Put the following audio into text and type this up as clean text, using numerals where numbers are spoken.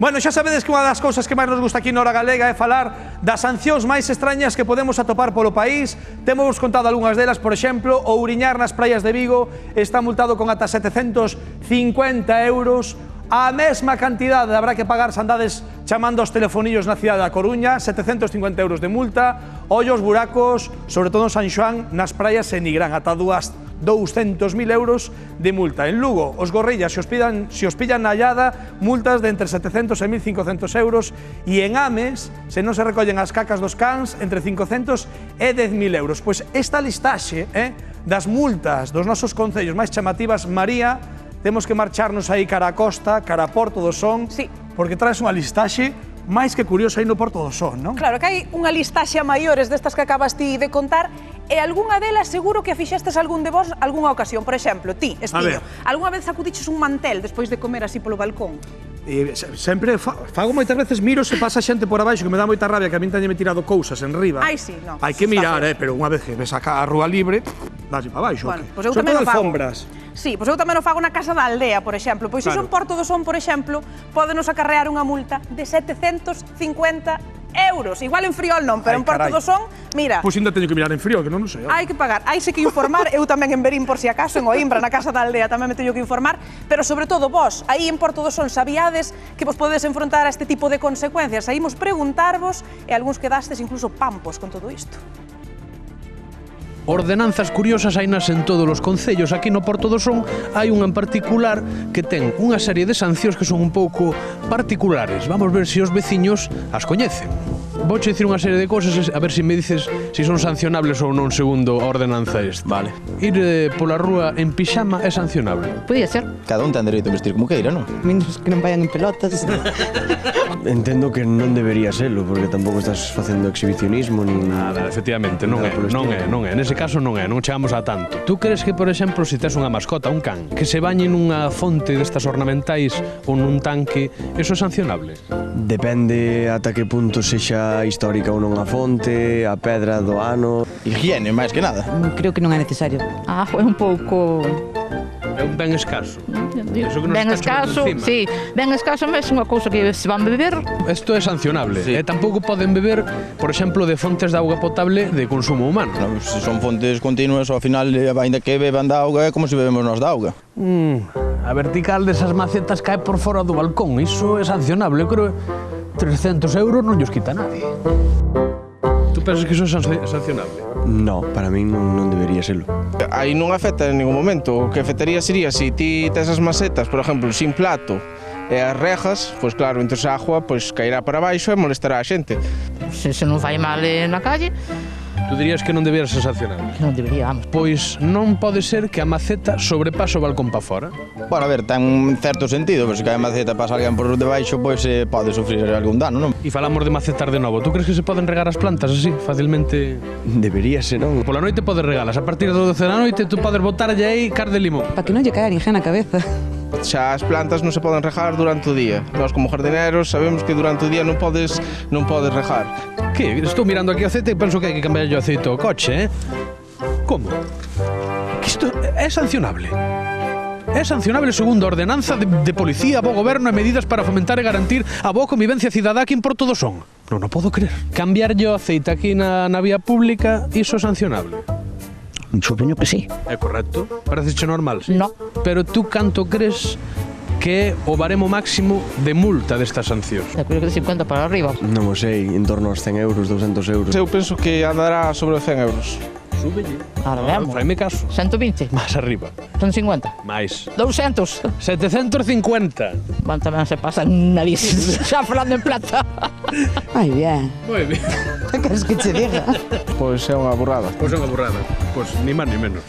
Bueno, xa sabedes que unha das cousas que máis nos gusta aquí na Hora Galega é falar das sancións máis extrañas que podemos atopar polo país. Temos contado algunhas delas, por exemplo, o uriñar nas praias de Vigo está multado con ata 750 euros. A mesma cantidade habrá que pagar se andades chamando aos telefonillos na cidade da Coruña, 750 euros de multa. Ollos, buracos, sobre todo en San Xoán, nas praias se Nigrán, ata 200.000 euros de multa. En Lugo, os gorrillas, se os pillan na hallada, multas de entre 700 e 1.500 euros. E en Ames, se non se recollen as cacas dos cans, entre 500 e 10.000 euros. Pois esta listaxe das multas dos nosos concellos máis chamativas, María, temos que marcharnos aí cara a costa, cara a Porto do Son, porque traes unha listaxe máis que curiosa aí no Porto do Son, non? Claro, que hai unha listaxe a maiores destas que acabas ti de contar, e algunha delas seguro que a fixestes algún de vos algunha ocasión. Por exemplo, ti, Espillo, algunha vez sacudiches un mantel despois de comer así polo balcón? Sempre fago moitas veces, miro se pasa xente por abaixo, que me dá moita rabia que a min teñeme tirado cousas en riba. Ai, sí, non. Hai que mirar, pero unha vez que ves a rúa libre, vas para baixo. Bueno, pois eu sobre tamén todo o fago. alfombras. Sí, pois eu tamén o fago na Casa da Aldea, por exemplo. Pois iso en Porto do Son, por exemplo, pódenos acarrear unha multa de 750 euros. Igual en Friol non, pero en Porto do Son, mira. Pois ainda teño que mirar en Friol, que non o sei. Hai que pagar, hai que informar, eu tamén en Verín por si acaso, en Oimbra, na Casa da Aldea, tamén me teño que informar, pero sobre todo vos, aí en Porto do Son, sabíades que vos podedes enfrontar a este tipo de consecuencias. Saímos preguntarvos e algúns quedastes incluso pampos con todo isto. Ordenanzas curiosas hainas en todos os concellos. Aquí no Porto do Son hai unha en particular que ten unha serie de sancións que son un pouco particulares. Vamos ver se os veciños as coñecen. Vouche dicir unha serie de cousas, a ver se me dices se son sancionables ou non segundo a ordenanza esta. Vale. Ir pola rúa en pixama é sancionable. Podía ser. Cada un ten dereito a vestir como queira, non? Menos que non vayan en pelotas. Entendo que non debería serlo, porque tampouco estás facendo exhibicionismo nin... Nada, efectivamente, non é. Nese caso non é, non chegamos a tanto. Tú crees que, por exemplo, se tes unha mascota, un can, que se bañe nunha fonte destas ornamentais ou nun tanque, eso é sancionable? Depende ata que punto sexa histórica ou non a fonte, a pedra do ano... Higiene, máis que nada. Creo que non é necesario. Ah, é un pouco... É un ben escaso. Ben escaso, sí. Ben escaso, mas é unha cousa que se van beber. Isto é sancionable. E tampouco poden beber, por exemplo, de fontes de auga potable de consumo humano. Claro, se son fontes continuas, ao final, ainda que beban da auga, é como se bebemos nós da auga. A vertical desas macetas cae por fora do balcón. Iso é sancionable. Eu creo que 300 euros non llos quita nadie. Tú pensas que iso é sancionable? No, para min non debería serlo. Aí non afecta en ningún momento. O que afectaría sería se ti tes as macetas, por exemplo, sin plato e as rejas, pois claro, entre a agua pois cairá para baixo e molestará a xente. Se non fai mal na calle, Tú dirías que non debería ser sancionable? non debería, vamos. Pois non pode ser que a maceta sobrepase o balcón para fora. Bueno, a ver, ten un certo sentido, pero se cae a maceta pasa alguén por debaixo, pois pode sufrir algún dano, non? E falamos de macetar de novo. Tú crees que se poden regar as plantas así, facilmente? Debería ser, non? Pola noite podes regalas. A partir das 12 da noite tú podes botarlle aí car de limón. Para que non lle caia ninguén na cabeza. Xa as plantas non se poden regar durante o día. Nós como jardineros sabemos que durante o día non podes regar. Que? Estou mirando aquí o aceite e penso que hai que cambiar o aceite ao coche, Como? Que isto é sancionable. É sancionable segundo a ordenanza de policía, bo goberno e medidas para fomentar e garantir a boa convivencia cidadá aquí en Porto do Son. Non o podo creer. Cambiarlle o aceite aquí na vía pública, iso é sancionable. Supoño que sí. É correcto? Pareceche normal? No. Pero tú canto crees que é o baremo máximo de multa destas sancións? Creo que de 50 para arriba. Non o sei, en torno aos 100 euros, 200 euros. Eu penso que andará sobre os 100 euros. Súbelle. Ahora vemos. Faime caso. 120. Máis arriba. 150. Máis. 200. 750. Van, tamén se pasan narices. Xa falando en plata. Ai, bien. Moi ben. Que queres que che diga? Pois é unha burrada. Pois é unha burrada. Pois ni máis ni menos.